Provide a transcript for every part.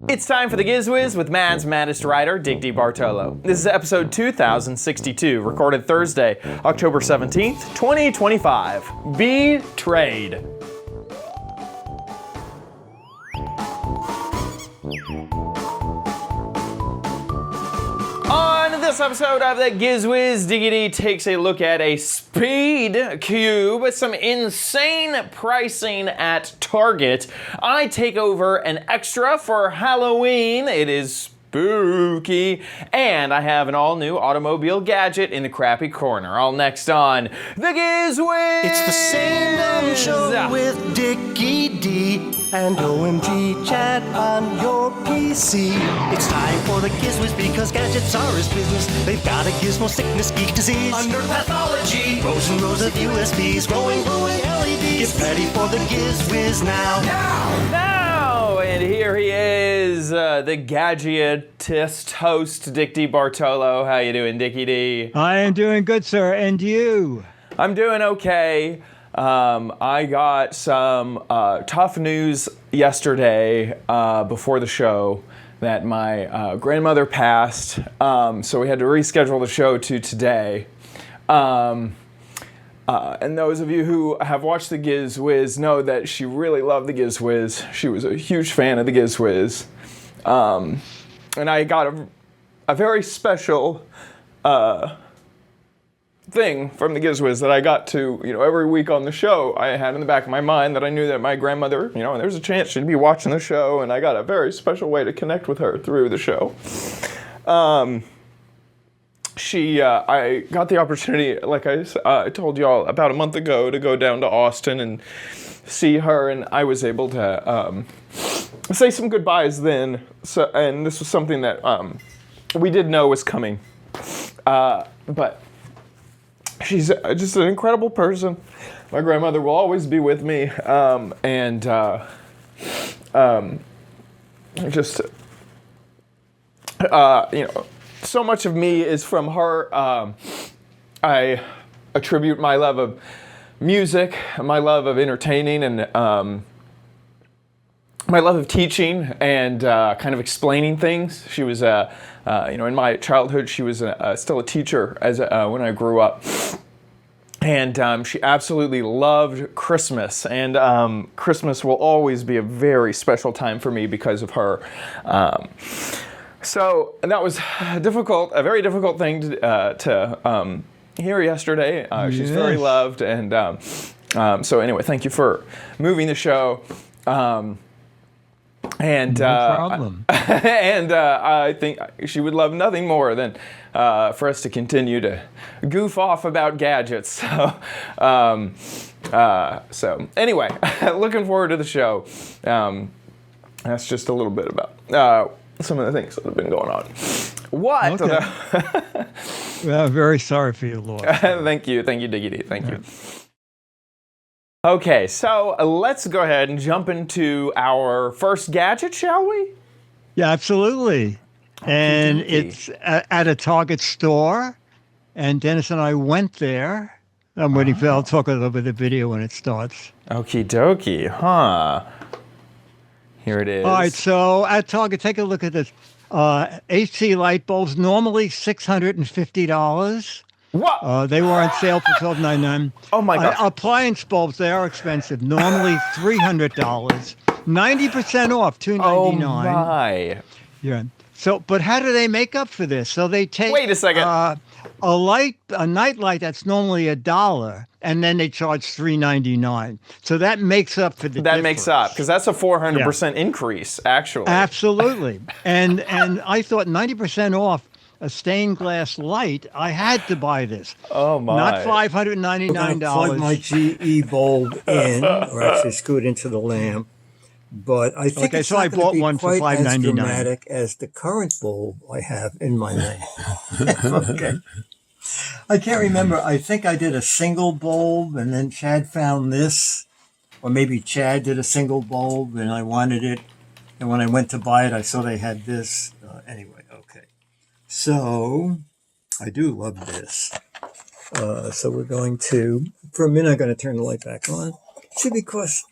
It's time for the Giz Wiz with Mad's maddest writer, DeBartolo. This is episode 2062, recorded Thursday, October 17th, 2025. Betrayed. On this episode of the Giz Wiz, Diggity takes a look at a speed cube with some insane pricing at Target. I take over an extra for Halloween. It is spooky. And I have an all-new automobile gadget in the crappy corner. All next on the Giz Wiz. It's the same dumb show with Dickie D and OMG chat on your PC. It's time for the Giz Wiz because gadgets are his business. They've got a gizmo sickness, geek disease, under pathology, rows and rows of USBs, glowing LEDs. Get ready for the Giz Wiz now. And here he is, the gadgetist host, Dick DeBartolo. How you doing, Dickie D? I am doing good, sir. And you? I'm doing okay. I got some tough news yesterday before the show that my grandmother passed, so we had to reschedule the show to today. And those of you who have watched the Giz Wiz know that she really loved the Giz Wiz. She was a huge fan of the Giz Wiz. And I got a very special thing from the Giz Wiz that I got to, every week on the show. I had in the back of my mind that I knew that my grandmother, there's a chance she'd be watching the show, and I got a very special way to connect with her through the show. I got the opportunity, like I told y'all about a month ago, to go down to Austin and see her, and I was able to say some goodbyes then. So, and this was something that we did know was coming, but she's just an incredible person. My grandmother will always be with me, so much of me is from her. I attribute my love of music, my love of entertaining, and my love of teaching and kind of explaining things. She was, in my childhood, she was still a teacher when I grew up. And she absolutely loved Christmas. And Christmas will always be a very special time for me because of her. So that was a very difficult thing to hear yesterday. Yes. She's very loved, and so anyway, thank you for moving the show. No problem. And I think she would love nothing more than for us to continue to goof off about gadgets. So anyway, looking forward to the show. That's just a little bit about some of the things that have been going on. What? Okay. Well, very sorry for your loss. Thank you, Diggity. Thank you. Okay, so let's go ahead and jump into our first gadget, shall we? Yeah, absolutely. And it's at a Target store, and Dennis and I went there. I'm waiting for. I'll talk a little bit of the video when it starts. Okie dokie, huh? Here it is. All right, so at Target, take a look at this. AC light bulbs, normally $650. What? They were on sale for $12.99. Oh my God. Appliance bulbs, they are expensive. Normally $300. 90% off, $299. Oh my. Yeah. So, but how do they make up for this? So they take. Wait a second. A night light that's normally $1, and then they charge $3.99. So that makes up for the difference. That makes up, because that's a 400% increase, actually. Absolutely. And I thought 90% off a stained glass light, I had to buy this. Oh my. Not $599. I'm gonna plug my GE bulb in, or actually screw it into the lamp. But I think it's not going to be quite as dramatic as the current bulb I have in my lamp. Okay. I can't remember. I think I did a single bulb, and then Chad found this. Or maybe Chad did a single bulb, and I wanted it. And when I went to buy it, I saw they had this. Anyway, okay. So, I do love this. So we're going to, for a minute, I'm going to turn the light back on. See, because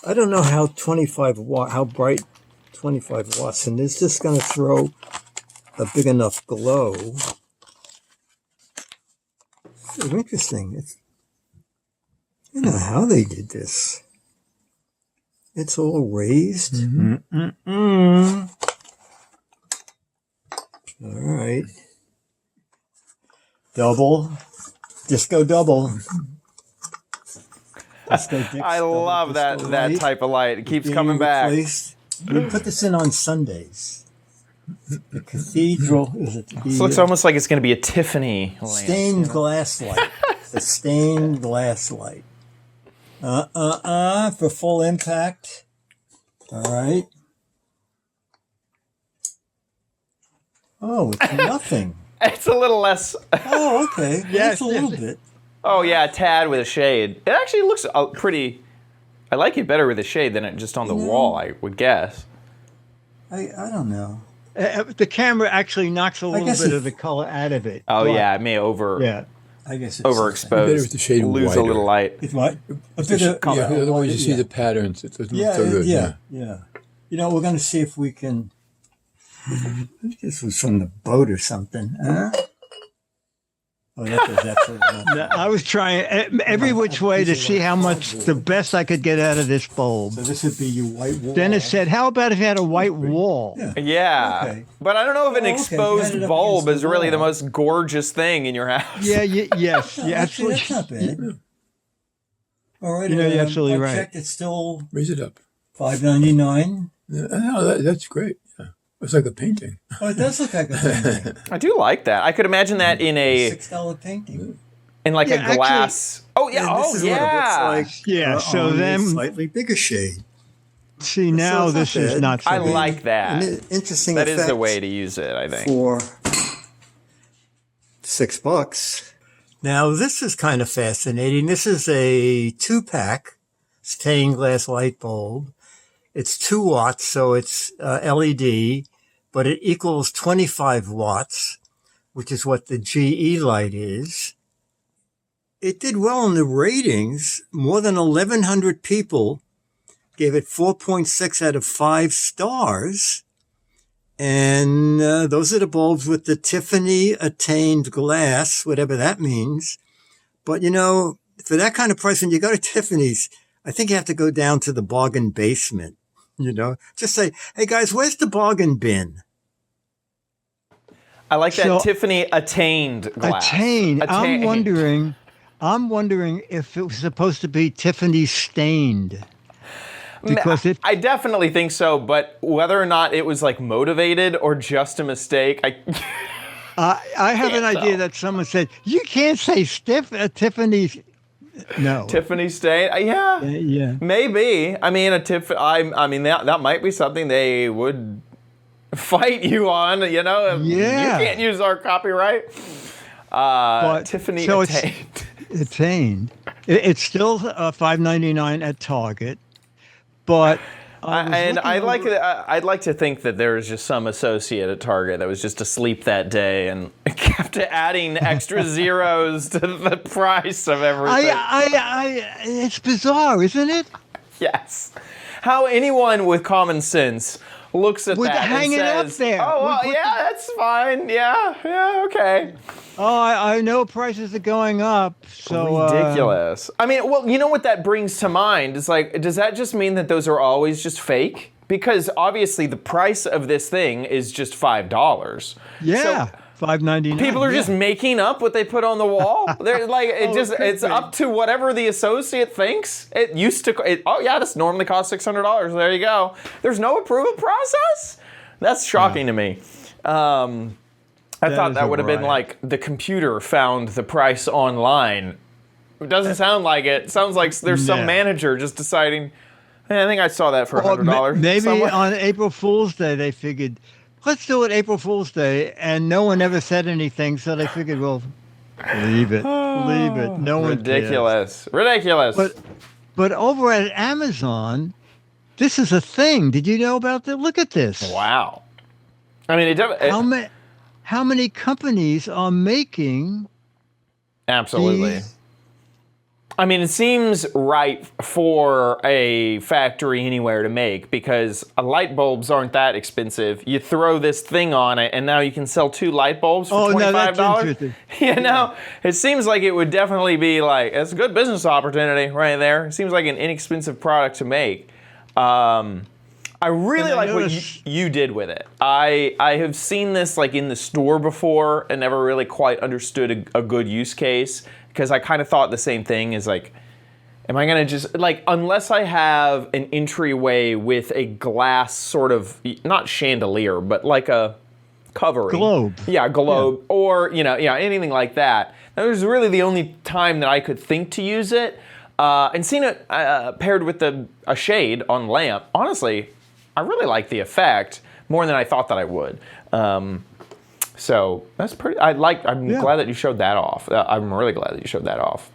I don't know how 25 watt, how bright 25 watts, and is this going to throw a big enough glow? It's interesting. I don't know how they did this. It's all raised. All right. Double. Disco double. I love that type of light. It keeps coming back. We put this in on Sundays. The cathedral is it? This looks almost like it's going to be a Tiffany lamp. Stained glass light. The stained glass light. For full impact. All right. Oh, it's nothing. It's a little less. Oh, okay. Yes, a little bit. Oh, yeah, a tad with a shade. It actually looks pretty. I like it better with a shade than it just on the wall, I would guess. I don't know. The camera actually knocks a little bit of the color out of it. Oh, yeah, it may I guess it's overexposed. Better with the shade lose wider. a little light. It's what? Otherwise you see the patterns. It doesn't look so good. Yeah. You know, we're going to see if we can. I think this was from the boat or something. Huh? Oh, that does absolutely nothing. I was trying every which way to see how much the best I could get out of this bulb. So this would be your white wall. Dennis said, how about if you had a white wall? Yeah. Okay. But I don't know if an exposed Had it up bulb against is really the wall. most gorgeous thing in your house. Yeah, yes, Actually, absolutely. that's not bad. All right. You're absolutely I right. checked. It's still Raise it up. $5.99. Yeah, no, that's great. Yeah. It's like a painting. Oh, it does look like a painting. I do like that. I could imagine that in a $6 painting. in like Yeah, a glass. Oh yeah. And this Oh is what it yeah. looks like. Yeah, so on a then- slightly bigger shade. See, now it's not this is bad. not so I bad. like that. An interesting That is the effect way to use it, I think. for $6. Now, this is kind of fascinating. This is a 2-pack stained glass light bulb. It's 2 watts, so it's LED, but it equals 25 watts, which is what the GE light is. It did well in the ratings. More than 1,100 people gave it 4.6 out of 5 stars. And those are the bulbs with the Tiffany attained glass, whatever that means. But, you know, for that kind of price, when you go to Tiffany's, I think you have to go down to the bargain basement, you know. Just say, hey, guys, where's the bargain bin? I like that So- Tiffany attained glass. Attained. I'm wondering if it was supposed to be Tiffany stained. Because it, I definitely think so, but whether or not it was like motivated or just a mistake, I have an can't idea tell. that someone said, you can't say Tiffany. No. Tiffany stain. Yeah, Yeah. maybe. I mean, I mean that might be something they would fight you on. You know, Yeah. You can't use our copyright. Tiffany so attained. It's attained. It's still $5.99 at Target, but I'd like to think that there was just some associate at Target that was just asleep that day and kept adding extra zeros to the price of everything. it's bizarre, isn't it? Yes. How anyone with common sense looks at With that hanging and up says, there. "Oh, well, We put yeah, that's fine. Yeah, okay." Oh, I know prices are going up. So Ridiculous. I mean, well, you know what that brings to mind is like, does that just mean that those are always just fake? Because obviously the price of this thing is just $5. Yeah, $5.99. People are just making up what they put on the wall. They're like, it's up to whatever the associate thinks. It used to, this normally costs $600. There you go. There's no approval process? That's shocking to me. I thought that would have been like the computer found the price online. It doesn't sound like it. It sounds like there's some manager just deciding, I think I saw that for $100. Maybe somewhere. on April Fool's Day they figured, let's do it April Fool's Day, and no one ever said anything, so they figured, well, leave it. No one cares. Ridiculous. But over at Amazon, this is a thing. Did you know about that? Look at this. Wow. I mean, How many companies are making absolutely. these I mean, it seems right for a factory anywhere to make because light bulbs aren't that expensive. You throw this thing on it, and now you can sell 2 light bulbs for $25. No, that's interesting. It seems like it would definitely be like, it's a good business opportunity right there. It seems like an inexpensive product to make. I really like what you did with it. I have seen this like in the store before and never really quite understood a good use case because I kind of thought the same thing is like, am I going to just, like, unless I have an entryway with a glass sort of, not chandelier, but like a covering. Globe. Yeah, globe. Yeah. Or, anything like that. That was really the only time that I could think to use it. And seeing it paired with a shade on lamp, honestly, I really like the effect more than I thought that I would. So that's pretty. I'm glad that you showed that off. I'm really glad that you showed that off.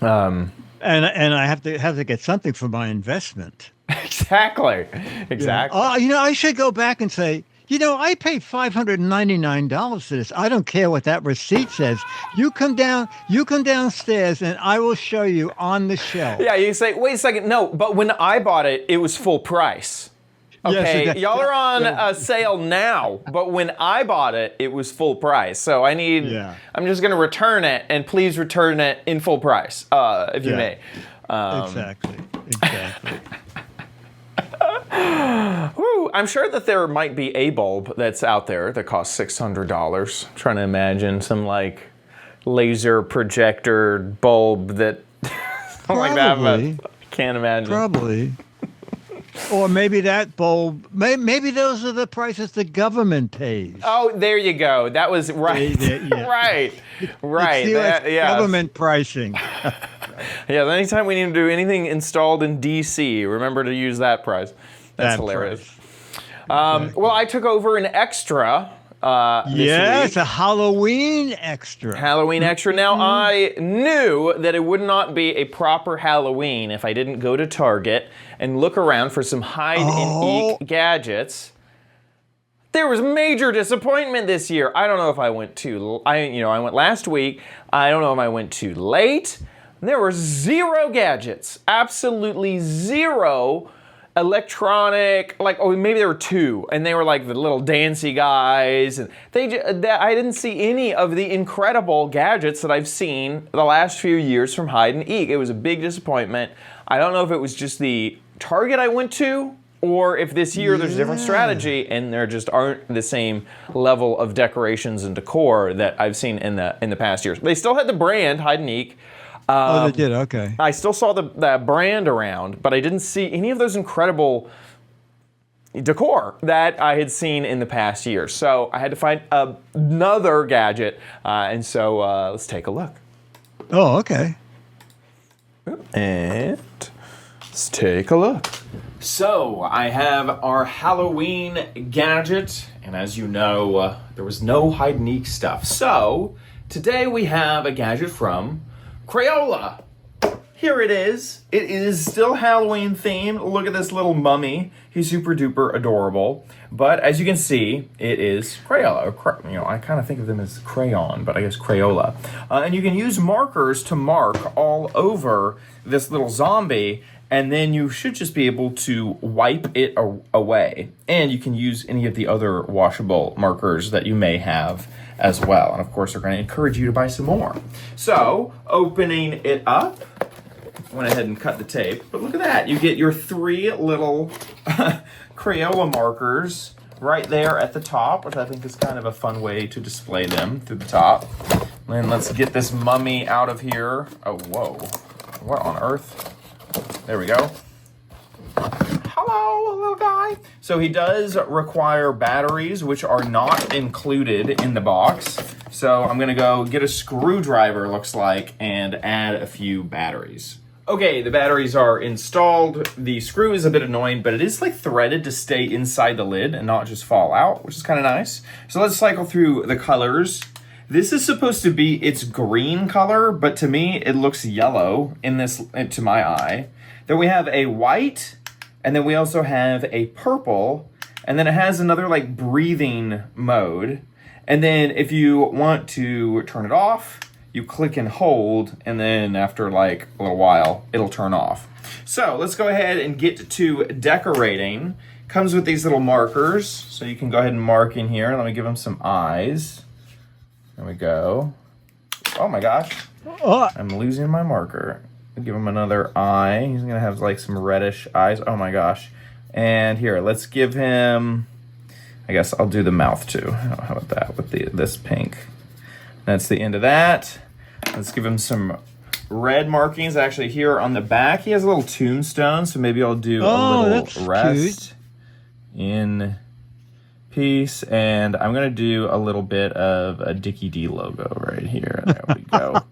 And I have to get something for my investment. Exactly. Yeah. I should go back and say, I paid $599 for this. I don't care what that receipt says. You come downstairs and I will show you on the shelf. Yeah, you say, wait a second. No, but when I bought it, it was full price. Okay, yes, exactly. Y'all are on a sale now, but when I bought it, it was full price. So I'm just going to return it, and please return it in full price, if you may. Exactly. Woo, I'm sure that there might be a bulb that's out there that costs $600. I'm trying to imagine some like laser projector bulb that like that, but I can't imagine. Probably. Or maybe that bulb, maybe those are the prices the government pays. Oh, there you go. That was right. Right. Government pricing. Yeah, anytime we need to do anything installed in D.C., remember to use that price. That's hilarious. Well, I took over an extra this week. A Halloween extra. Now, I knew that it would not be a proper Halloween if I didn't go to Target and look around for some hide-and-eek gadgets. There was major disappointment this year. I don't know if I went I went last week. I don't know if I went too late. There were 0 gadgets. Absolutely 0 electronic, maybe there were 2, and they were like the little dancey guys, and I didn't see any of the incredible gadgets that I've seen the last few years from Hide and Eek. It was a big disappointment. I don't know if it was just the Target I went to, or if this year there's a different strategy and there just aren't the same level of decorations and decor that I've seen in the past years. They still had the brand Hide and Eek. They did, okay. I still saw the brand around, but I didn't see any of those incredible decor that I had seen in the past year. So I had to find another gadget, and so let's take a look. Oh, okay. And let's take a look. So I have our Halloween gadget, and as you know, there was no Hide and Eek stuff. So today we have a gadget from Crayola. Here it is. It is still Halloween themed. Look at this little mummy. He's super duper adorable. But as you can see, it is Crayola. I kind of think of them as crayon, but I guess Crayola. And you can use markers to mark all over this little zombie, and then you should just be able to wipe it away. And you can use any of the other washable markers that you may have as well. And of course, they're going to encourage you to buy some more. So, opening it up, went ahead and cut the tape. But look at that. You get your 3 little Crayola markers right there at the top, which I think is kind of a fun way to display them through the top. And let's get this mummy out of here. Oh, whoa. What on earth? There we go. Hello, little guy. So he does require batteries, which are not included in the box. So I'm gonna go get a screwdriver, looks like, and add a few batteries. Okay, the batteries are installed. The screw is a bit annoying, but it is like threaded to stay inside the lid and not just fall out, which is kind of nice. So let's cycle through the colors. This is supposed to be its green color, but to me, it looks yellow to my eye. Then we have a white, and then we also have a purple, and then it has another breathing mode. And then if you want to turn it off, you click and hold, and then after like a little while, it'll turn off. So let's go ahead and get to decorating. Comes with these little markers, so you can go ahead and mark in here. Let me give him some eyes. There we go. Oh my gosh, I'm losing my marker. I'll give him another eye. He's gonna have like some reddish eyes. Oh my gosh. And here, let's give him, I guess I'll do the mouth too. How about that with this pink? That's the end of that. Let's give him some red markings. Actually, here on the back, he has a little tombstone, so maybe I'll do a little rest in peace. And I'm gonna do a little bit of a Dickie D logo right here. There we go.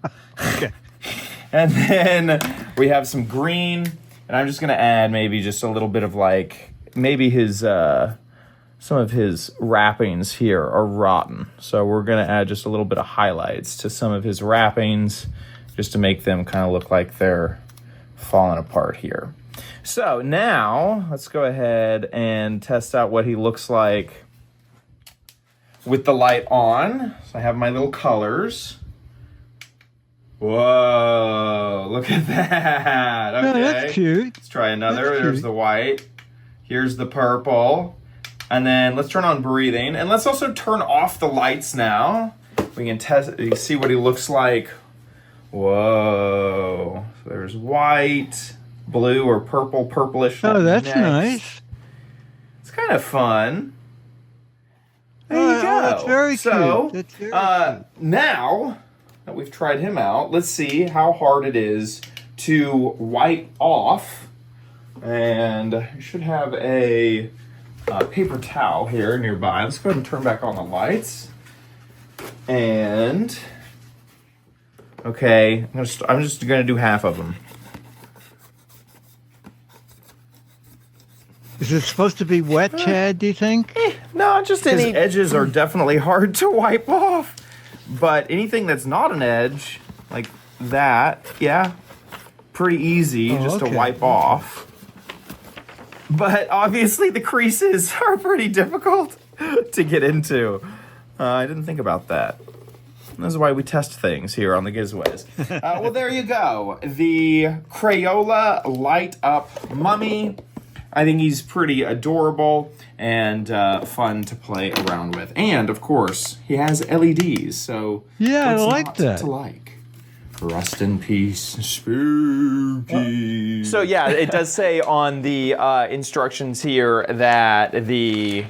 Okay. And then we have some green, and I'm just gonna add maybe just a little bit of like, maybe his, some of his wrappings here are rotten. So we're gonna add just a little bit of highlights to some of his wrappings just to make them kind of look like they're falling apart here. So now let's go ahead and test out what he looks like with the light on. So I have my little colors. Whoa, look at that. Okay. Oh, that's cute. Let's try another. There's the white. Here's the purple. And then let's turn on breathing. And let's also turn off the lights now. We can test, you see what he looks like. Whoa. So there's white, blue or purple, purplish. Oh, that's nice. It's kind of fun. There you go. That's very so, cute. That's very cute. Now that we've tried him out, let's see how hard it is to wipe off. And you should have a paper towel here nearby. Let's go ahead and turn back on the lights. And okay, I'm just gonna do half of them. Is it supposed to be wet, Chad, do you think? No, just his edges are definitely hard to wipe off. But anything that's not an edge, like that, yeah, pretty easy just to wipe off. But obviously the creases are pretty difficult to get into. I didn't think about that. This is why we test things here on the Giz Wiz. Well, there you go. The Crayola Light Up Mummy. I think he's pretty adorable and fun to play around with. And, of course, he has LEDs, so yeah, I like not that. To like. Rest in peace, spooky. So, yeah, it does say on the instructions here that the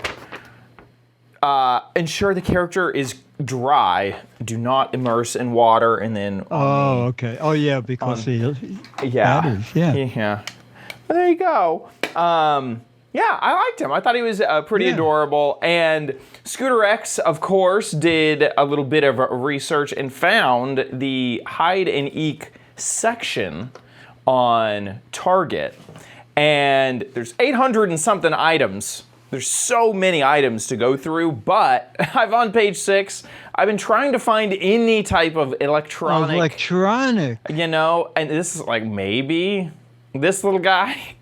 ensure the character is dry. Do not immerse in water, and then okay. Oh, yeah, because yeah. Well, there you go. Yeah, I liked him. I thought he was pretty adorable. And Scooter X, of course, did a little bit of research and found the hide and eek section on Target. And there's 800 and something items. There's so many items to go through, but I'm on page 6. I've been trying to find any type of electronic. You know, and this is like maybe this little guy.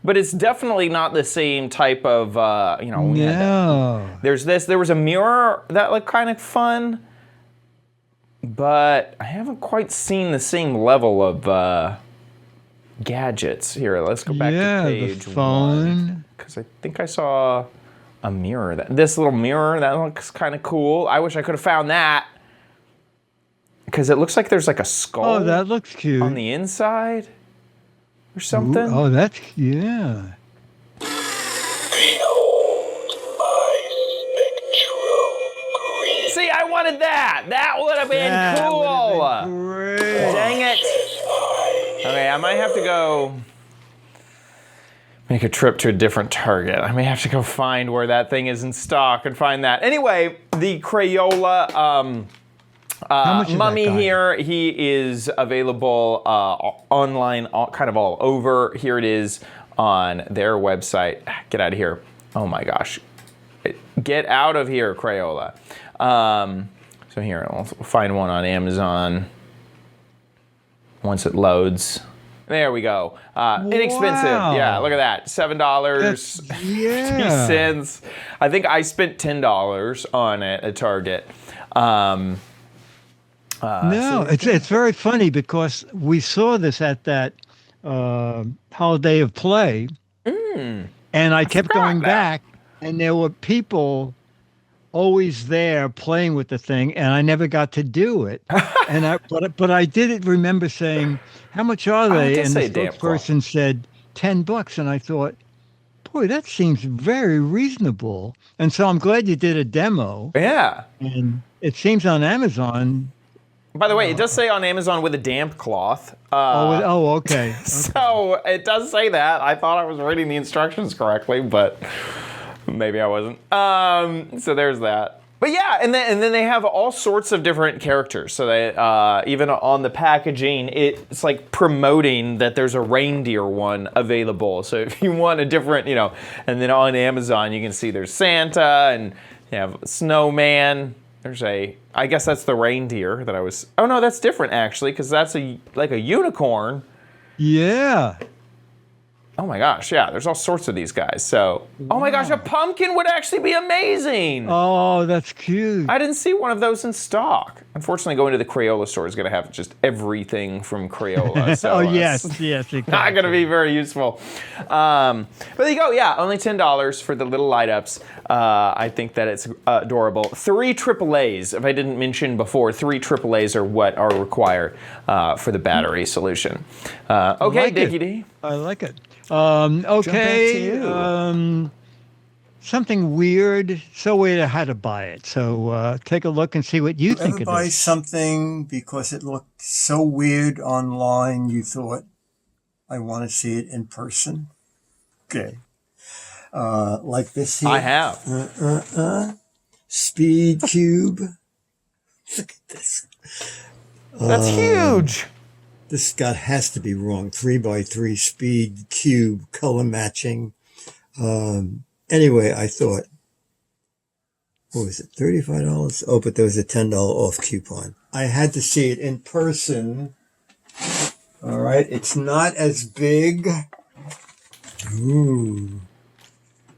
But it's definitely not the same type of, you know. No. There's this. There was a mirror that looked kind of fun, but I haven't quite seen the same level of gadgets. Here, let's go back to page the phone. 1. Because I think I saw a mirror. This little mirror, that looks kind of cool. I wish I could have found that. Because it looks like there's like a skull. Oh, that looks cute. On the inside. Or something. Ooh, oh, that's, yeah. Behold my spectral. See, I wanted that. That would have been cool. Great. Dang it. Okay, I might have to go make a trip to a different Target. I may have to go find where that thing is in stock and find that. Anyway, the Crayola Mummy here, he is available online, kind of all over. Here it is on their website. Get out of here. Oh my gosh. Get out of here, Crayola. So here, I'll find one on Amazon once it loads. There we go. Inexpensive. Yeah, look at that. $7.03. I think I spent $10 on it at Target. No, it's very funny because we saw this at that holiday of play, and I kept going back, and there were people always there playing with the thing, and I never got to do it. But I did remember saying, "How much are they?" And the spokesperson said $10, and I thought, boy, that seems very reasonable. And so I'm glad you did a demo. Yeah. And it seems on Amazon. By the way, it does say on Amazon with a damp cloth. Okay. So it does say that. I thought I was reading the instructions correctly, but maybe I wasn't. So there's that. But yeah, and then they have all sorts of different characters. So they even on the packaging, it's like promoting that there's a reindeer one available. So if you want a different, and then on Amazon you can see there's Santa and you have a snowman. I guess that's the reindeer that I was. Oh no, that's different actually, because that's like a unicorn. Yeah. Oh my gosh, yeah, there's all sorts of these guys. So, oh my gosh, a pumpkin would actually be amazing. Oh, that's cute. I didn't see one of those in stock. Unfortunately, going to the Crayola store is going to have just everything from Crayola. So yes, exactly. Not going to be very useful. But there you go, yeah, only $10 for the little light ups. I think that it's adorable. 3 AAAs, if I didn't mention before, 3 AAAs are what are required for the battery solution. Okay, Dickie D. I like it. Okay. Something weird. So weird I had to buy it. So take a look and see what you think of it. Buy something because it looked so weird online you thought, I want to see it in person? Okay. Like this here. I have. Speed Cube. Look at this. That's huge. This has to be wrong. 3x3 speed cube, color matching. Anyway, I thought, what was it, $35? Oh, but there was a $10 off coupon. I had to see it in person. All right, it's not as big. Ooh.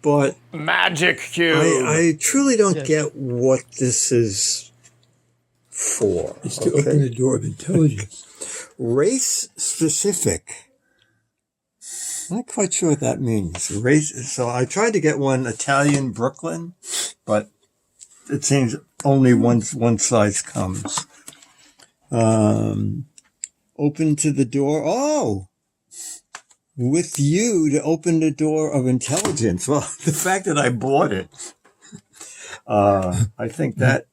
But Magic Cube. I truly don't get what this is for. It's to open the door of intelligence. Race specific. Not quite sure what that means. Race. So I tried to get one Italian Brooklyn, but it seems only one size comes. Open to the door. Oh, with you to open the door of intelligence. Well, the fact that I bought it, I think that.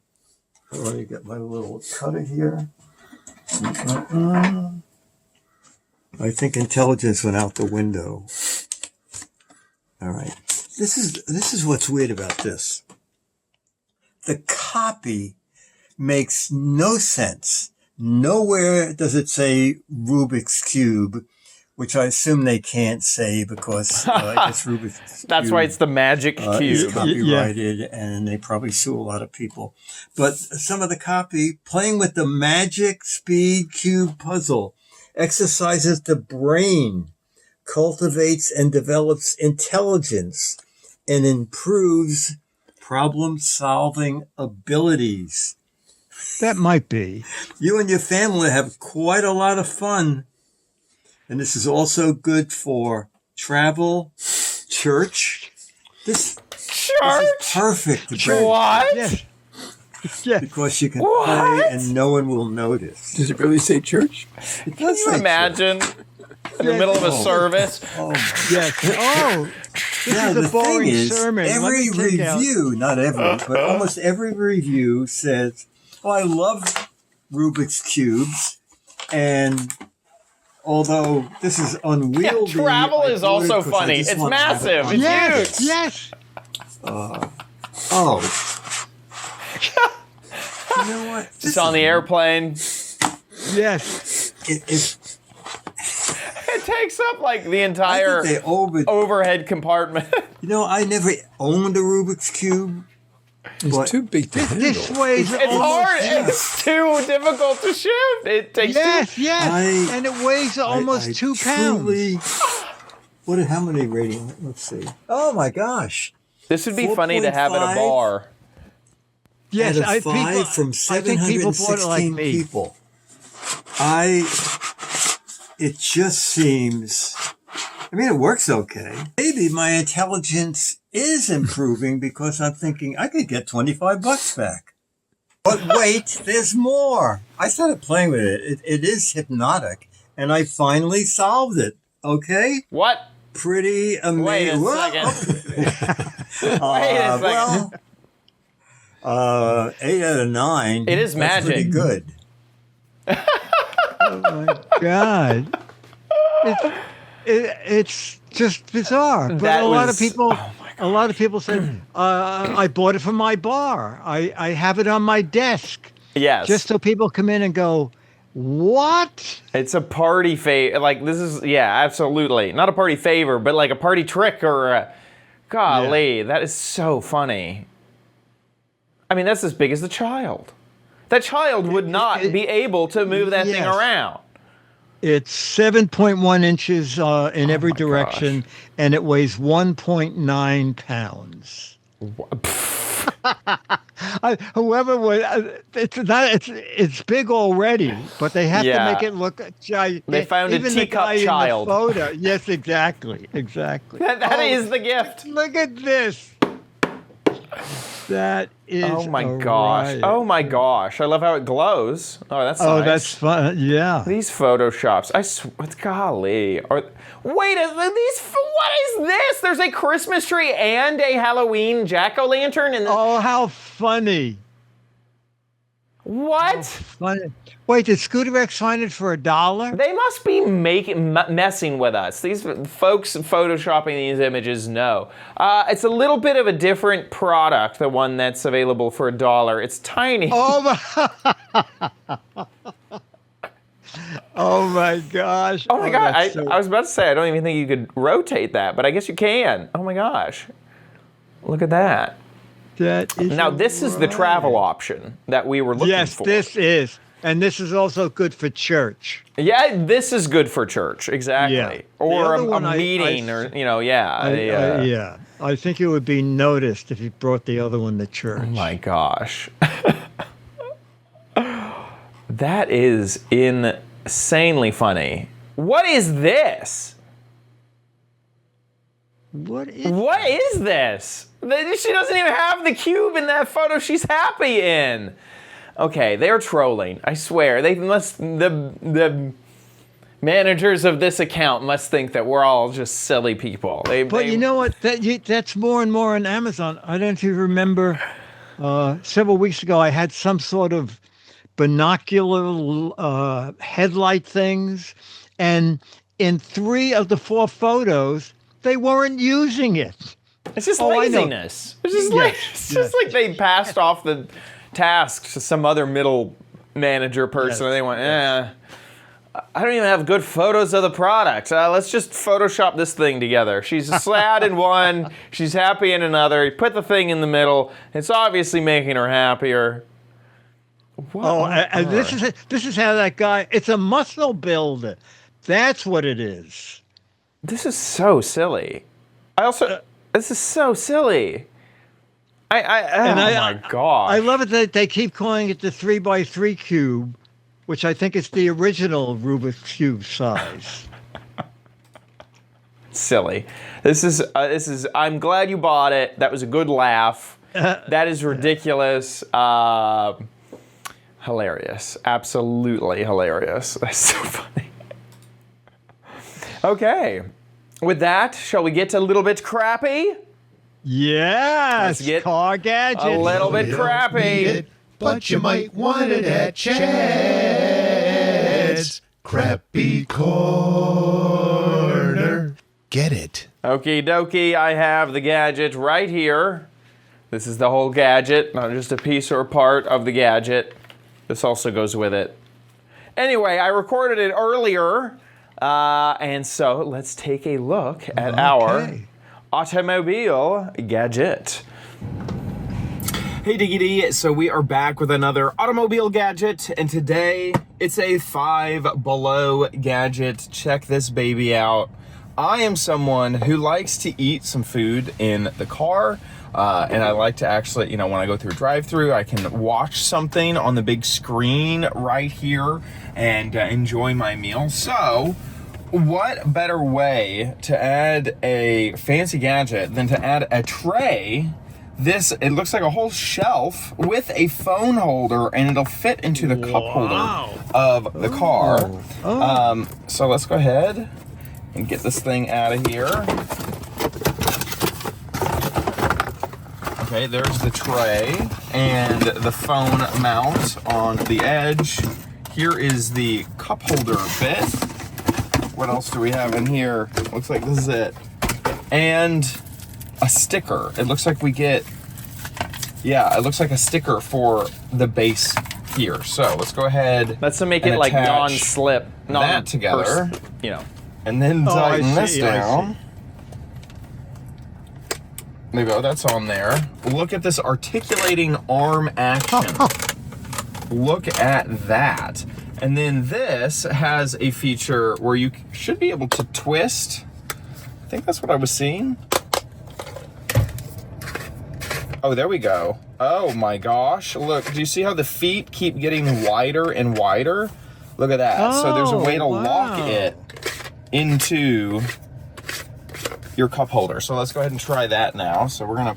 Let me get my little cutter here. I think intelligence went out the window. All right. This is what's weird about this. The copy makes no sense. Nowhere does it say Rubik's Cube, which I assume they can't say because I guess Rubik's Cube. That's why it's the Magic Cube. Is copyrighted, and they probably sue a lot of people. But some of the copy, playing with the Magic Speed Cube puzzle, exercises the brain, cultivates and develops intelligence, and improves problem-solving abilities. That might be. You and your family have quite a lot of fun. And this is also good for travel, church. This is perfect to bring. What? Yes. Because you can play and no one will notice. Does it really say church? It does Can you imagine in the middle of a service? Yes. Oh, this is a boring sermon. Every review, not every, but almost every review says, "Oh, I love Rubik's Cubes," and although this is unwieldy, travel is also funny. It's massive. It's huge. Yes. You know what? It's on the airplane. Yes. It takes up like the entire overhead compartment. You know, I never owned a Rubik's Cube. It's too big to handle. This weighs It's hard. It's too difficult to shoot. It takes and it weighs almost 2 pounds. How many rating? Let's see. Oh my gosh. This would be funny to have at a bar. Yes, out of 5 from I think people bought it like 716 me. people. It just seems, I mean, it works okay. Maybe my intelligence is improving because I'm thinking I could get $25 back. But wait, there's more. I started playing with it. It is hypnotic, and I finally solved it. Okay? What? Pretty amazing. Wait a second. Wait a second. Well, 8 out of 9. It is That's pretty magic. good. Oh my God. It's just bizarre. But That a lot was- of people oh my a lot of people said, I bought it for my bar. I have it on my desk. Yes. Just so people come in and go, what? It's a party favor. Like, this is, yeah, absolutely. Not a party favor, but like a party trick or a, golly, that is so funny. I mean, that's as big as the child. That child would not be able to move that thing Yes. around. It's 7.1 inches in every my direction, and it weighs 1.9 pounds. Whoever would, it's big already, but they have Yeah. to make it look giant. They found a Even the teacup guy in the child. photo. Yes, exactly. That is the gift. Look at this. That is. Oh my a gosh. riot. Oh my gosh. I love how it glows. Oh, that's Oh, nice. that's fun. Yeah. These photoshops. Golly. What is this? There's a Christmas tree and a Halloween jack-o'-lantern and Oh, how funny. what? Funny. Wait, did Scooter X find it for $1? They must be messing with us. These folks photoshopping these images know. It's a little bit of a different product, the one that's available for $1. It's tiny. Oh my! Oh my gosh! Oh my God, that's I was about to say, I don't even think you could rotate that, but I guess you can. Oh my gosh. Look at that. that is Now, this is the right. travel option that we were looking Yes, for. this is, and this is also good for church. Yeah, this is good for church, exactly. Yeah. The Or other a one meeting, or, yeah. Yeah, I think it would be noticed if you brought the other one to church. Oh my gosh. That is insanely funny. What is this? What is? What is this? She doesn't even have the cube in that photo she's happy in. Okay, they're trolling. I swear. They must, the managers of this account must think that we're all just silly people. But you know what? That's more and more on Amazon. I don't know if you remember. Several weeks ago, I had some sort of binocular headlight things, and in 3 of the 4 photos, they weren't using it. It's just I know. laziness. It's just like they passed off the task to some other middle manager person, and they went, I don't even have good photos of the product. Let's just Photoshop this thing together. She's sad in one, she's happy in another. You put the thing in the middle. It's obviously making her happier. What And this is how that guy. It's a muscle builder. That's what it is. This is so silly. This is so silly. Oh my gosh. I love it that they keep calling it the 3x3 cube, which I think is the original Rubik's Cube size. Silly. This is. I'm glad you bought it. That was a good laugh. That is ridiculous. Hilarious. Absolutely hilarious. That's so funny. Okay. With that, shall we get a little bit crappy? Yes, Let's get car gadgets. A little bit crappy. But you might want it at Chad's Crappy Corner. Get it? Okie dokie, I have the gadget right here. This is the whole gadget, not just a piece or a part of the gadget. This also goes with it. Anyway, I recorded it earlier, and so let's take a look at our automobile gadget. Hey Diggity, so we are back with another automobile gadget, and today it's a 5 Below gadget. Check this baby out. I am someone who likes to eat some food in the car And I like to actually, you know, when I go through a drive-through, I can watch something on the big screen right here and enjoy my meal. So what better way to add a fancy gadget than to add a tray? It looks like a whole shelf with a phone holder, and it'll fit into the cup holder of the car. So let's go ahead and get this thing out of here. Okay, there's the tray and the phone mount on the edge. Here is the cup holder bit. What else do we have in here? Looks like this is it. And a sticker. It looks like we get, yeah, it looks like a sticker for the base here. So let's go ahead. That's to make it like non-slip. That together. You know. And then tighten this down. There we go, that's on there. Look at this articulating arm action. Look at that. And then this has a feature where you should be able to twist. I think that's what I was seeing. Oh, there we go. Oh my gosh. Look, do you see how the feet keep getting wider and wider? Look at that. So there's a way to lock it into your cup holder. So let's go ahead and try that now. So we're gonna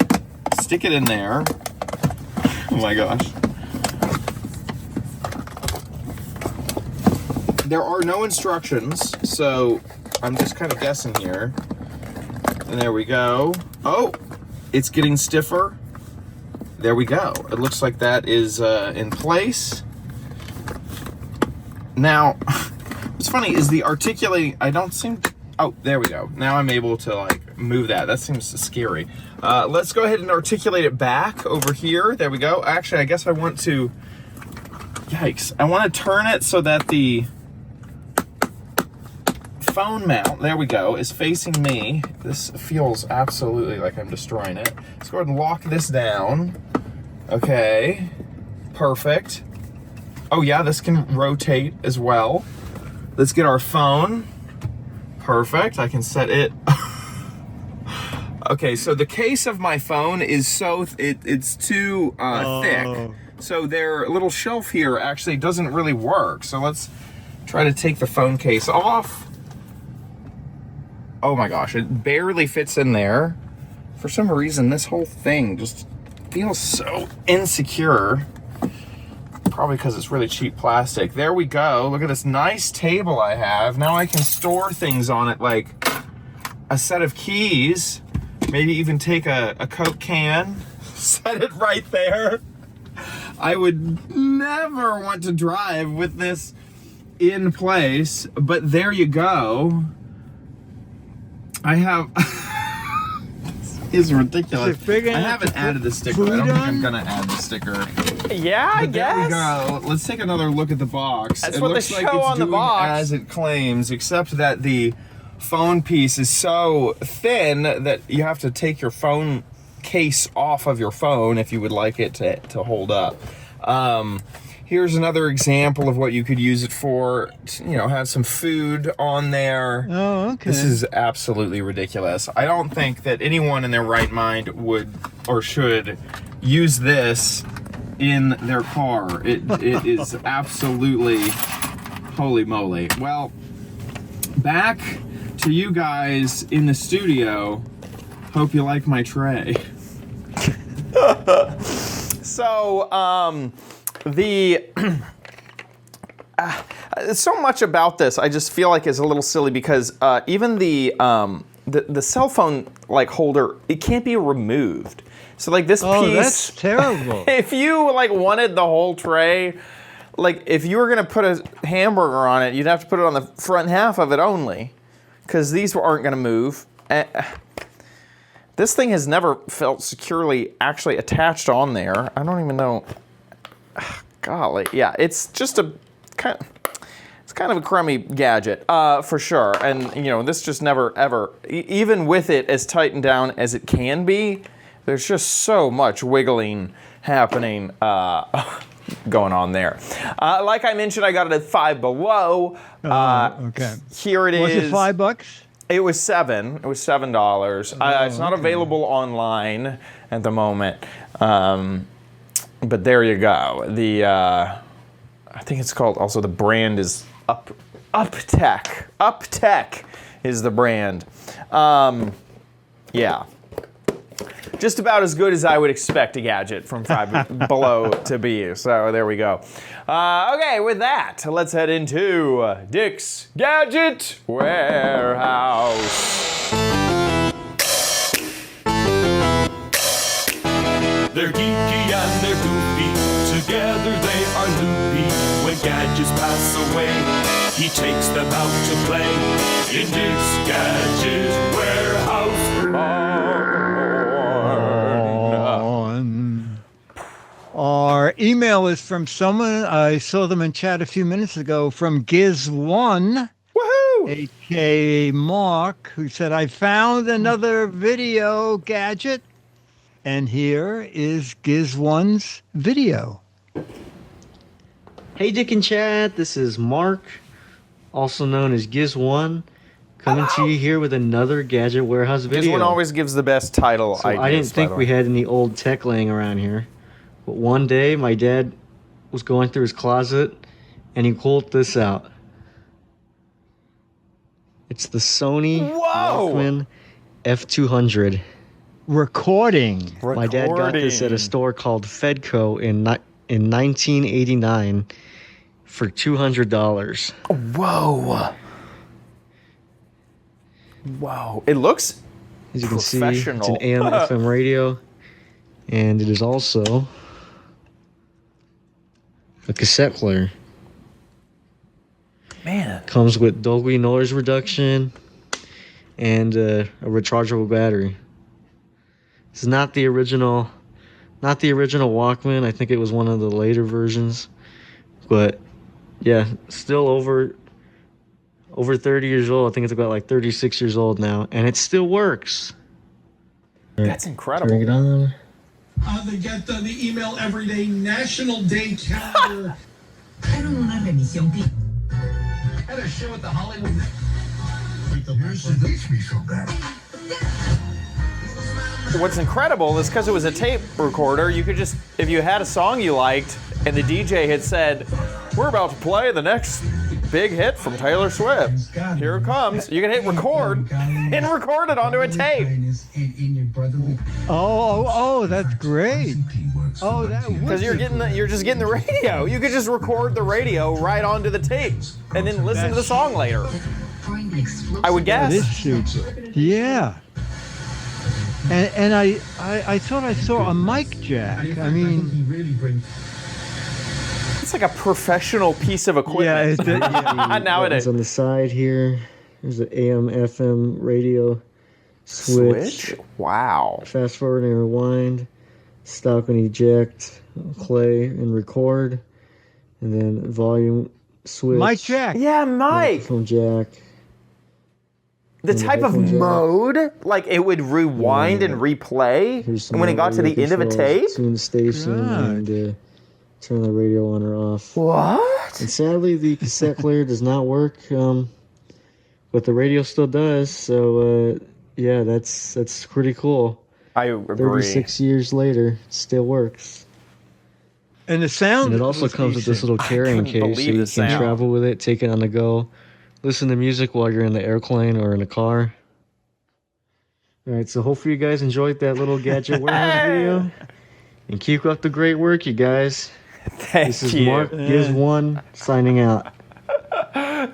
stick it in there. Oh my gosh. There are no instructions, so I'm just kind of guessing here. And there we go. Oh, it's getting stiffer. There we go. It looks like that is in place. Now, what's funny is the articulating, I don't seem, oh, there we go. Now I'm able to like move that. That seems scary. Let's go ahead and articulate it back over here. There we go. Actually, I guess I want to, yikes. I want to turn it so that the phone mount, there we go, is facing me. This feels absolutely like I'm destroying it. Let's go ahead and lock this down. Okay, perfect. Oh yeah, this can rotate as well. Let's get our phone. Perfect, I can set it. Okay, so the case of my phone is so, it's too thick. So their little shelf here actually doesn't really work. So let's try to take the phone case off. Oh my gosh, it barely fits in there. For some reason, this whole thing just feels so insecure. Probably because it's really cheap plastic. There we go. Look at this nice table I have. Now I can store things on it like a set of keys. Maybe even take a Coke can, set it right there. I would never want to drive with this in place, but there you go. I have, this is ridiculous. I haven't added the sticker. I don't think I'm gonna add the sticker. Yeah, I guess. There we go. Let's take another look at the box. That's what they show on the box. As it claims, except that the phone piece is so thin that you have to take your phone case off of your phone if you would like it to hold up. Here's another example of what you could use it for. You know, have some food on there. Oh, okay. This is absolutely ridiculous. I don't think that anyone in their right mind would or should use this in their car. It is absolutely holy moly. Well, back to you guys in the studio. Hope you like my tray. So, so much about this I just feel like is a little silly because even the cell phone like holder, it can't be removed. So like this piece, that's terrible. If you like wanted the whole tray, like if you were gonna put a hamburger on it, you'd have to put it on the front half of it only, because these aren't gonna move. This thing has never felt securely actually attached on there. I don't even know. Golly, yeah, it's just a kind of a crummy gadget for sure. And you know, this just never ever, even with it as tightened down as it can be, there's just so much wiggling happening going on there. Like I mentioned, I got it at Five Below. Okay. Here it is. Was it $5? It was $7. It was $7. It's not available online at the moment, but there you go. I think it's called. Also, the brand is Uptech. Uptech is the brand. Yeah. Just about as good as I would expect a gadget from Five Below to be. So there we go. Okay, with that, let's head into Dick's Gadget Warehouse. They're geeky and they're goofy, together they are loopy. When gadgets pass away, he takes them out to play in Dick's Gadget Warehouse. Our email is from someone, I saw them in chat a few minutes ago, from Giz1, a.k.a. Mark, who said, I found another video gadget, and here is Giz1's video. Hey Dick and Chad, this is Mark, also known as Giz1, coming to you here with another Gadget Warehouse video. Giz1 always gives the best title ideas. I didn't think we had any old tech laying around here. But one day, my dad was going through his closet, and he pulled this out. It's the Sony Walkman F200. Recording. My dad got this at a store called Fedco in 1989 for $200. Whoa. Wow. It looks As you can see, it's an AM FM radio, and it is also a cassette player. Man. Comes with Dolby noise reduction and a rechargeable battery. It's not the original Walkman. I think it was one of the later versions. But yeah, still over 30 years old. I think it's about like 36 years old now, and it still works. That's incredible. Turning it on. They get the email everyday National Day calendar. Had a show at the Hollywood. What's incredible is because it was a tape recorder, you could just, if you had a song you liked and the DJ had said, we're about to play the next big hit from Taylor Swift. Here it comes. You can hit record and record it onto a tape. Oh, that's great. Oh, that because you're just getting the radio. You could just record the radio right onto the tape and then listen to the song later. I would guess. This super. Yeah. And I thought I saw a mic jack. I mean, it's like a professional piece of equipment. Yeah, nowadays. On the side here, there's the AM FM radio switch. Wow. Fast forward and rewind. Stop and eject. Play and record. And then volume switch. mic jack. Yeah, mic. Microphone jack. The type of mode, like it would rewind and replay, and when it got to the end of a tape? Tune the station and turn the radio on or off. What? And sadly, the cassette player does not work, but the radio still does. So, yeah, that's pretty cool. I agree. 36 years later, it still works. And the sound. And it also comes with this little carrying case, so you can travel with it, take it on the go. Listen to music while you're in the airplane or in a car. All right, so hopefully you guys enjoyed that little Gadget Warehouse video. And keep up the great work, you guys. This is Mark Giz1 signing out.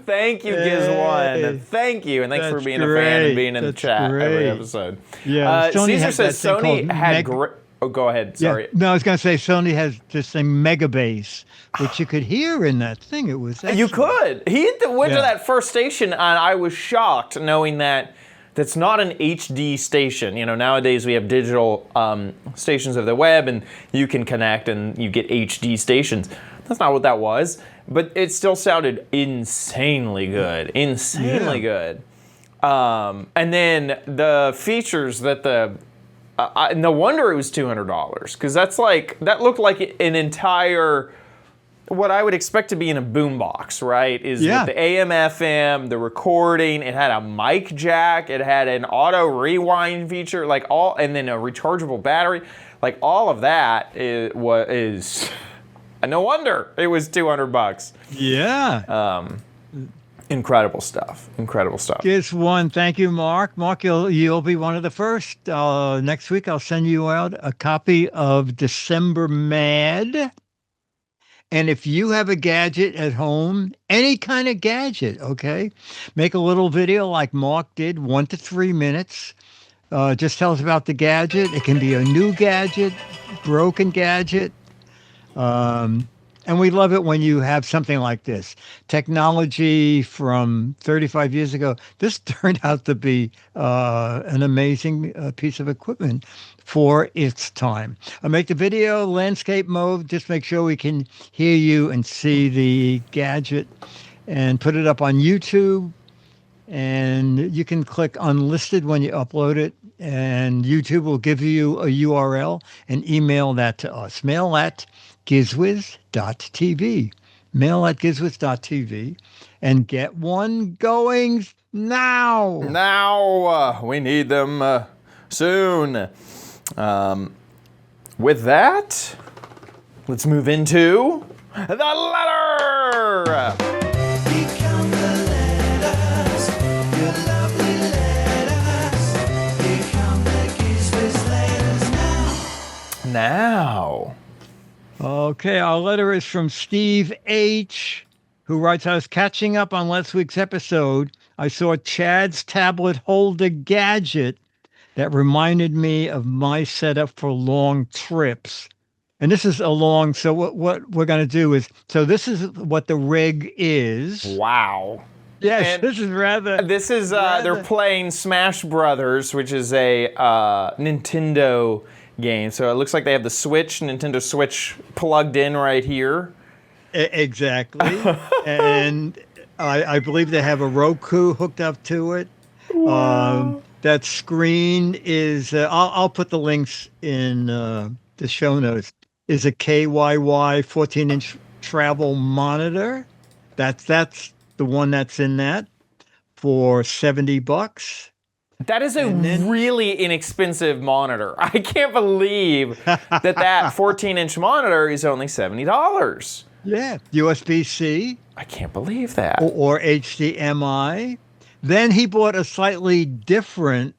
Thank you, Giz1. Thank you, and thanks for being a fan and being in the chat every episode. Yeah, Caesar says Sony had great... Oh, go ahead. Sorry. Yeah. No, I was going to say Sony has this thing Megabass, which you could hear in that thing. It was excellent. You could. He went to that first station, and I was shocked knowing that that's not an HD station. You know, nowadays we have digital stations of the web, and you can connect and you get HD stations. That's not what that was, but it still sounded insanely good. Insanely good. And then the features that no wonder it was $200, because that looked like an entire what I would expect to be in a boombox, right? Is Yeah. with the AM, FM, the recording. It had a mic jack. It had an auto rewind feature, and then a rechargeable battery. Like all of that is no wonder it was $200. Yeah. Incredible stuff. Incredible stuff. Here's one. Thank you, Mark. Mark, you'll be one of the first. Next week, I'll send you out a copy of December Mad. And if you have a gadget at home, any kind of gadget, okay, make a little video like Mark did, 1 to 3 minutes. Just tell us about the gadget. It can be a new gadget, broken gadget. And we love it when you have something like this. Technology from 35 years ago. This turned out to be an amazing piece of equipment for its time. I make the video landscape mode. Just make sure we can hear you and see the gadget, and put it up on YouTube. And you can click unlisted when you upload it, and YouTube will give you a URL and email that to us. Mail at gizwiz.tv. Mail at gizwiz.tv, and get one going now. Now, we need them soon. With that, let's move into the letter. Become the letters, your lovely letters. Become the Giz Wiz letters now. Now. Okay, our letter is from Steve H., who writes, I was catching up on last week's episode. I saw Chad's tablet holder gadget that reminded me of my setup for long trips. And this is a long, so what we're going to do is, so this is what the rig is. Wow. Yes, And this is rather... This is, they're playing Smash Brothers, which is a Nintendo game. So it looks like they have the Nintendo Switch plugged in right here. Exactly. And I believe they have a Roku hooked up to it. That screen is, I'll put the links in the show notes, is a KYY 14-inch travel monitor. That's the one that's in that for $70. That is a really inexpensive monitor. I can't believe that 14-inch monitor is only $70. Yeah, USB-C. I can't believe that. Or HDMI. Then he bought a slightly different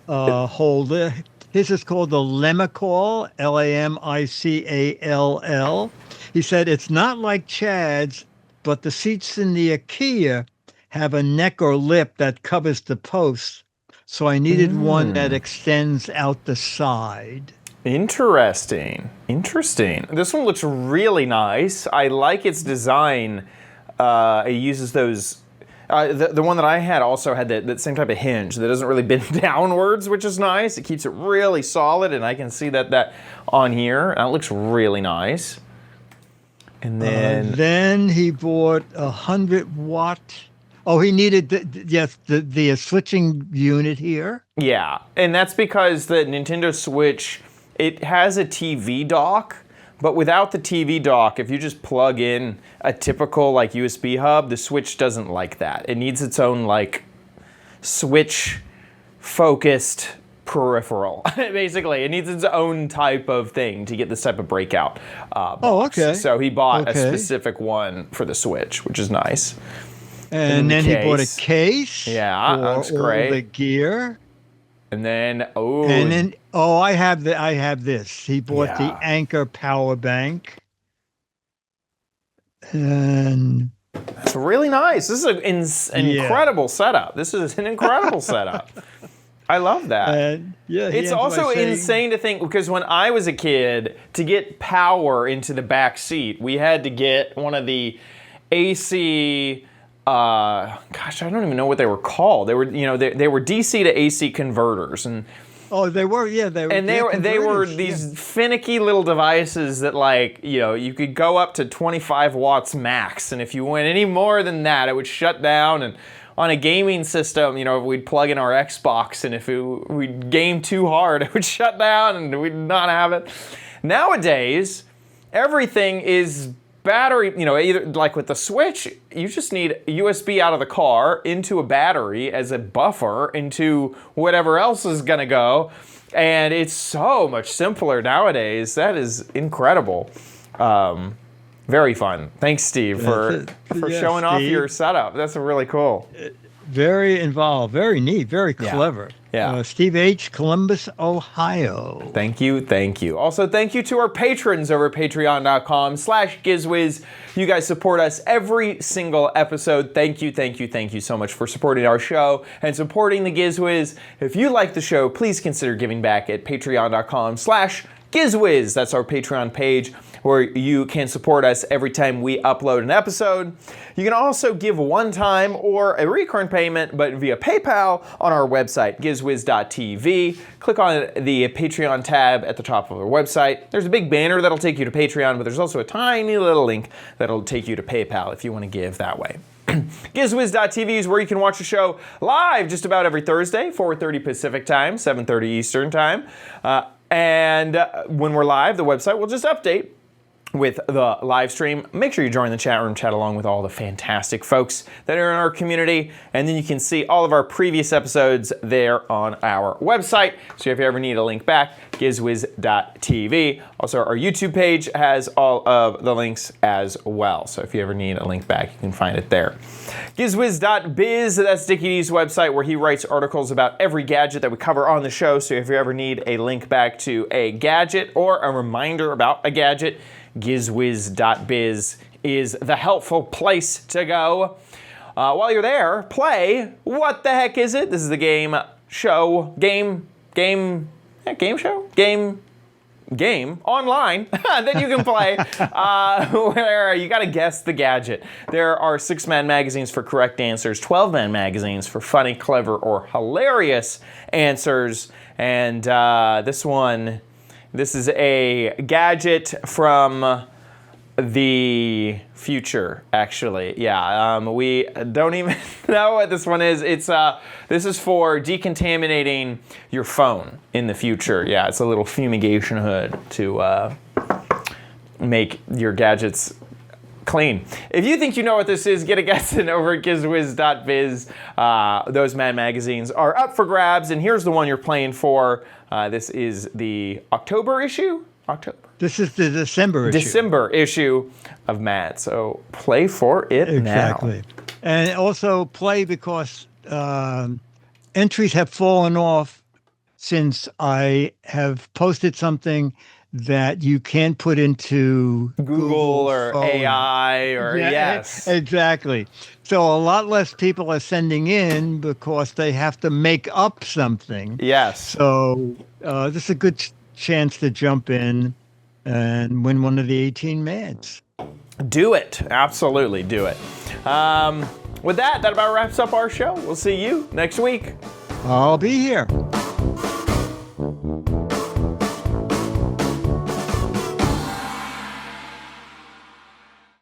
holder. His is called the Lemicall, Lamicall. He said it's not like Chad's, but the seats in the IKEA have a neck or lip that covers the posts. So I needed one that extends out the side. Interesting. This one looks really nice. I like its design. It uses those... the one that I had also had that same type of hinge that doesn't really bend downwards, which is nice. It keeps it really solid, and I can see that on here. And it looks really nice. And then he bought a 100-watt... Oh, he needed the switching unit here. Yeah, and that's because the Nintendo Switch, it has a TV dock, but without the TV dock, if you just plug in a typical USB hub, the Switch doesn't like that. It needs its own Switch-focused peripheral. Basically, it needs its own type of thing to get this type of breakout box. Oh, okay. So he bought a specific one for the Switch, which is nice. And then he bought a case. Yeah, that's great. All the gear. And then I have this. He bought the Anchor power bank. And it's really nice. This is an incredible setup. This is an incredible setup. I love that. It's also insane to think, because when I was a kid, to get power into the back seat, we had to get one of the AC... I don't even know what they were called. They were, they were DC to AC converters, and they were these finicky little devices that you could go up to 25 watts max, and if you went any more than that, it would shut down. And on a gaming system, we'd plug in our Xbox, and if we'd game too hard, it would shut down, and we'd not have it. Nowadays, everything is battery, either like with the Switch, you just need USB out of the car into a battery as a buffer into whatever else is gonna go. And it's so much simpler nowadays. That is incredible. Very fun. Thanks, Steve, for showing off your setup. That's really cool. Very involved, very neat, very clever. Yeah. Steve H., Columbus, Ohio. Thank you. Also, thank you to our patrons over at patreon.com/GizWiz. You guys support us every single episode. Thank you so much for supporting our show and supporting the Giz Wiz. If you like the show, please consider giving back at patreon.com/GizWiz. That's our Patreon page where you can support us every time we upload an episode. You can also give one time or a recurrent payment, but via PayPal on our website, gizwiz.tv. Click on the Patreon tab at the top of our website. There's a big banner that'll take you to Patreon, but there's also a tiny little link that'll take you to PayPal if you want to give that way. Gizwiz.tv is where you can watch the show live just about every Thursday, 4:30 Pacific time, 7:30 Eastern time. And when we're live, the website will just update with the live stream. Make sure you join the chat room, chat along with all the fantastic folks that are in our community, and then you can see all of our previous episodes there on our website. So if you ever need a link back, gizwiz.tv. Also, our YouTube page has all of the links as well. So if you ever need a link back, you can find it there. Gizwiz.biz, that's Dickie D's website where he writes articles about every gadget that we cover on the show. So if you ever need a link back to a gadget or a reminder about a gadget, Gizwiz.biz is the helpful place to go. While you're there, play What the Heck Is It? This is the game online that you can play where you got to guess the gadget. There are 6-man magazines for correct answers, 12-man magazines for funny, clever, or hilarious answers. And this is a gadget from the future, actually. Yeah, we don't even know what this one is. This is for decontaminating your phone in the future. Yeah, it's a little fumigation hood to make your gadgets clean. If you think you know what this is, get a guess in over at gizwiz.biz. Those Mad magazines are up for grabs, and here's the one you're playing for. This is the October issue? This is the December issue. December issue of Mad. So play for it exactly. Now. And also play because entries have fallen off since I have posted something that you can put into Google or phone. AI or yes. Exactly. So a lot less people are sending in because they have to make up something. Yes. So this is a good chance to jump in and win one of the 18 Mads. Do it. Absolutely do it. With that about wraps up our show. We'll see you next week. I'll be here.